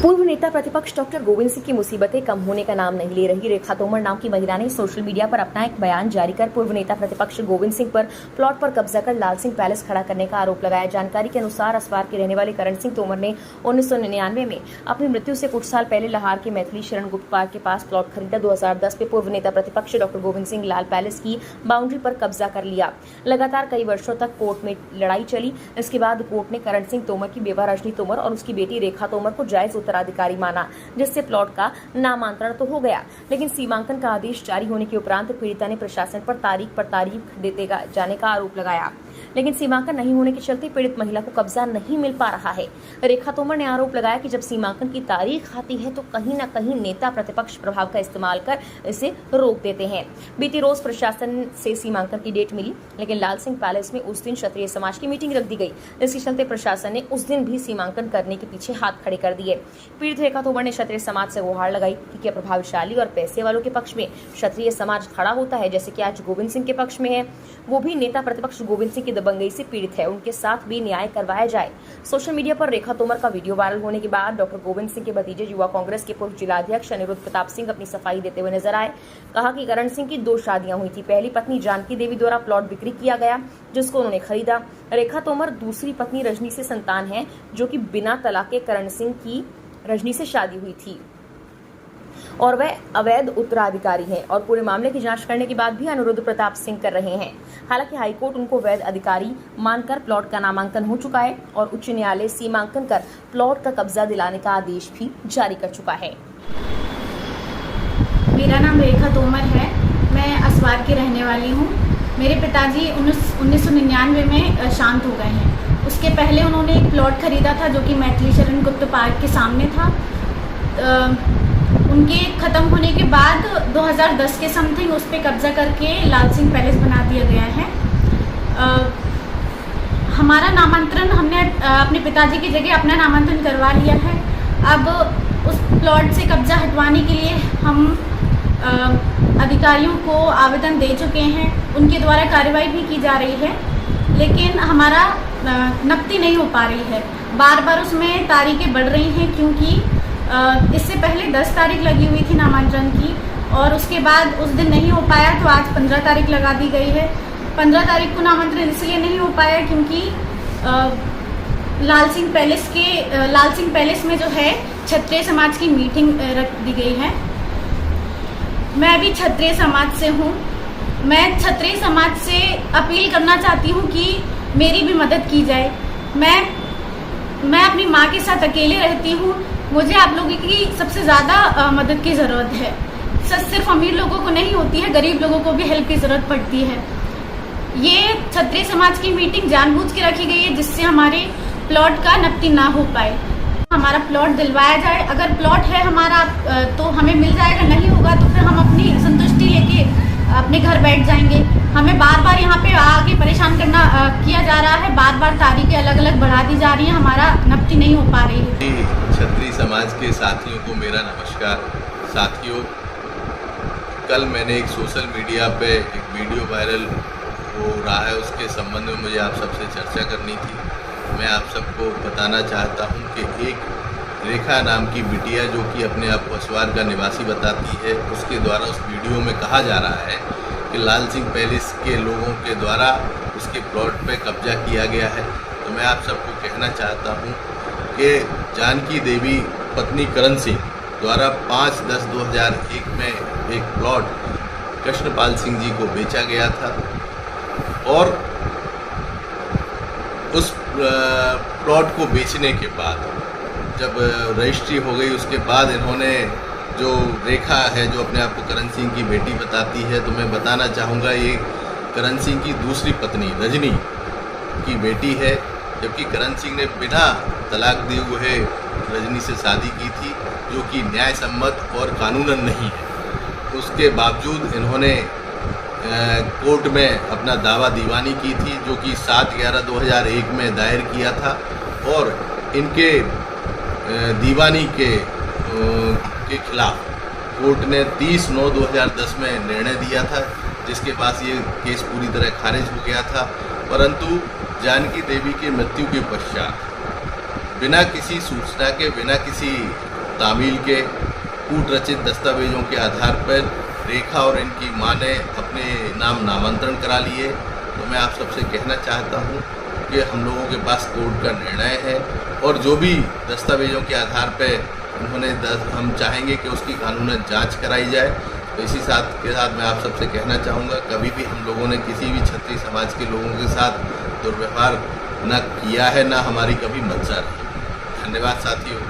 पूर्व नेता प्रतिपक्ष डॉक्टर गोविंद सिंह की मुसीबतें कम होने का नाम नहीं ले रही। रेखा तोमर नाम की महिला ने सोशल मीडिया पर अपना एक बयान जारी कर पूर्व नेता प्रतिपक्ष गोविंद सिंह पर प्लॉट पर कब्जा कर लाल सिंह पैलेस खड़ा करने का आरोप लगाया। जानकारी के अनुसार असवार के रहने वाले करण सिंह तोमर ने 1999 में अपनी मृत्यु से कुछ साल पहले लाहौर के मैथिली शरण गुप्त पार्क के पास प्लॉट खरीदा। 2010 में पूर्व नेता प्रतिपक्ष डॉक्टर गोविंद सिंह लाल पैलेस की बाउंड्री पर कब्जा कर लिया। लगातार कई वर्षों तक कोर्ट में लड़ाई चली। इसके बाद कोर्ट ने करण सिंह तोमर की बेवा रजनी तोमर और उसकी बेटी रेखा तोमर को जायज उत्तराधिकारी माना, जिससे प्लॉट का नामांतरण तो हो गया, लेकिन सीमांकन का आदेश जारी होने के उपरांत पीड़िता ने प्रशासन पर तारीख देते जाने का आरोप लगाया, लेकिन सीमांकन नहीं होने के चलते पीड़ित महिला को कब्जा नहीं मिल पा रहा है। रेखा तोमर ने आरोप लगाया कि जब सीमांकन की तारीख आती है तो कहीं न कहीं नेता प्रतिपक्ष प्रभाव का इस्तेमाल कर इसे रोक देते हैं। बीती रोज प्रशासन से सीमांकन की डेट मिली, लेकिन लाल सिंह पैलेस में उस दिन क्षत्रिय समाज की मीटिंग रख दी गई। इसके चलते प्रशासन ने उस दिन भी सीमांकन करने के पीछे हाथ खड़े कर दिए। पीड़ित रेखा तोमर ने क्षत्रिय समाज से गुहार लगाई कि क्या प्रभावशाली और पैसे वालों के पक्ष में क्षत्रिय समाज खड़ा होता है, जैसे कि आज गोविंद सिंह के पक्ष में है। वो भी नेता प्रतिपक्ष गोविंद सिंह की दबंगई से पीड़ित है, उनके साथ भी न्याय करवाया जाए। सोशल मीडिया पर रेखा तोमर का वीडियो वायरल होने के बाद डॉक्टर गोविंद सिंह के भतीजे युवा कांग्रेस के पूर्व जिलाध्यक्ष अनिरुद्ध प्रताप सिंह अपनी सफाई देते हुए नजर आए। कहा कि करण सिंह की 2 शादियां हुई थी। पहली पत्नी जानकी देवी द्वारा प्लॉट बिक्री किया गया, जिसको उन्होंने खरीदा। रेखा तोमर दूसरी पत्नी रजनी से संतान है, जो कि बिना तलाक के करण सिंह की रजनी से शादी हुई थी और वह अवैध उत्तराधिकारी हैं और पूरे मामले की जांच करने के बाद भी अनिरुद्ध प्रताप सिंह कर रहे हैं। हालांकि हाईकोर्ट उनको वैध अधिकारी मानकर प्लॉट का नामांकन हो चुका है और उच्च न्यायालय सीमांकन कर प्लॉट का कब्जा दिलाने का आदेश भी जारी कर चुका है। मेरा नाम रेखा तोमर है, मैं असवार की रहने वाली हूँ। मेरे पिताजी 1999 में शांत हो गए हैं। उसके पहले उन्होंने एक प्लॉट खरीदा था जो कि मैथिली शरण गुप्त पार्क के सामने था। उनके ख़त्म होने के बाद 2010 के समथिंग उस पर कब्जा करके लाल सिंह पैलेस बना दिया गया है। हमारा नामांतरण हमने अपने पिताजी की जगह अपना नामांतरण करवा लिया है। अब उस प्लॉट से कब्जा हटवाने के लिए हम अधिकारियों को आवेदन दे चुके हैं। उनके द्वारा कार्रवाई भी की जा रही है, लेकिन हमारा नकदी नहीं हो पा रही है। बार बार उसमें तारीखें बढ़ रही हैं, क्योंकि इससे पहले 10 तारीख लगी हुई थी नामांकन की और उसके बाद उस दिन नहीं हो पाया, तो आज 15 तारीख लगा दी गई है। 15 तारीख को नामांकन इसलिए नहीं हो पाया क्योंकि लाल सिंह पैलेस में जो है क्षत्रिय समाज की मीटिंग रख दी गई है। मैं भी क्षत्रिय समाज से हूँ। मैं क्षत्रिय समाज से अपील करना चाहती हूँ कि मेरी भी मदद की जाए। मैं अपनी माँ के साथ अकेले रहती हूँ। मुझे आप लोगों की सबसे ज़्यादा मदद की ज़रूरत है। सिर्फ अमीर लोगों को नहीं होती है, गरीब लोगों को भी हेल्प की ज़रूरत पड़ती है। ये क्षत्रिय समाज की मीटिंग जानबूझ के रखी गई है, जिससे हमारे प्लॉट का नकदी ना हो पाए। हमारा प्लॉट दिलवाया जाए। अगर प्लॉट है हमारा तो हमें मिल जाएगा, नहीं होगा तो फिर हम अपनी संतुष्टि लेके अपने घर बैठ जाएंगे। हमें बार बार यहाँ पे आके परेशान किया जा रहा है। बार बार तारीखें अलग अलग बढ़ा दी जा रही है, हमारा नकदी नहीं हो पा रही है। क्षत्रिय समाज के साथियों को मेरा नमस्कार। साथियों, कल मैंने एक सोशल मीडिया पे एक वीडियो वायरल हो रहा है, उसके संबंध में मुझे आप सबसे चर्चा करनी थी। मैं आप सबको बताना चाहता हूं कि एक रेखा नाम की बिटिया, जो कि अपने आप को असवार का निवासी बताती है, उसके द्वारा उस वीडियो में कहा जा रहा है कि लाल सिंह पैलेस के लोगों के द्वारा उसके प्लॉट पे कब्जा किया गया है। तो मैं आप सबको कहना चाहता हूं कि जानकी देवी पत्नी करण सिंह द्वारा 5/10/2001 में एक प्लॉट कृष्णपाल सिंह जी को बेचा गया था और उस प्लॉट को बेचने के बाद जब रजिस्ट्री हो गई, उसके बाद इन्होंने जो रेखा है, जो अपने आप को करण सिंह की बेटी बताती है, तो मैं बताना चाहूँगा ये करण सिंह की दूसरी पत्नी रजनी की बेटी है, जबकि करण सिंह ने बिना तलाक दिए हुए रजनी से शादी की थी, जो कि न्याय सम्मत और कानूनन नहीं है। उसके बावजूद इन्होंने कोर्ट में अपना दावा दीवानी की थी, जो कि 7/11/2001 में दायर किया था और इनके दीवानी के खिलाफ कोर्ट ने 30/9/2010 में निर्णय दिया था, जिसके बाद ये केस पूरी तरह खारिज हो गया था। परंतु जानकी देवी की मृत्यु के पश्चात बिना किसी सूचना के, बिना किसी तामील के कूट रचित दस्तावेजों के आधार पर रेखा और इनकी मां ने अपने नाम नामांतरण करा लिए। तो मैं आप सबसे कहना चाहता हूं कि हम लोगों के पास कोर्ट का निर्णय है और जो भी दस्तावेजों के आधार पर उन्होंने हम चाहेंगे कि उसकी कानूनन जांच कराई जाए। तो इसी के साथ मैं आप सबसे कहना चाहूँगा, कभी भी हम लोगों ने किसी भी क्षत्रिय समाज के लोगों के साथ दुर्व्यवहार न किया है, न हमारी कभी मंशा रही। धन्यवाद साथियों।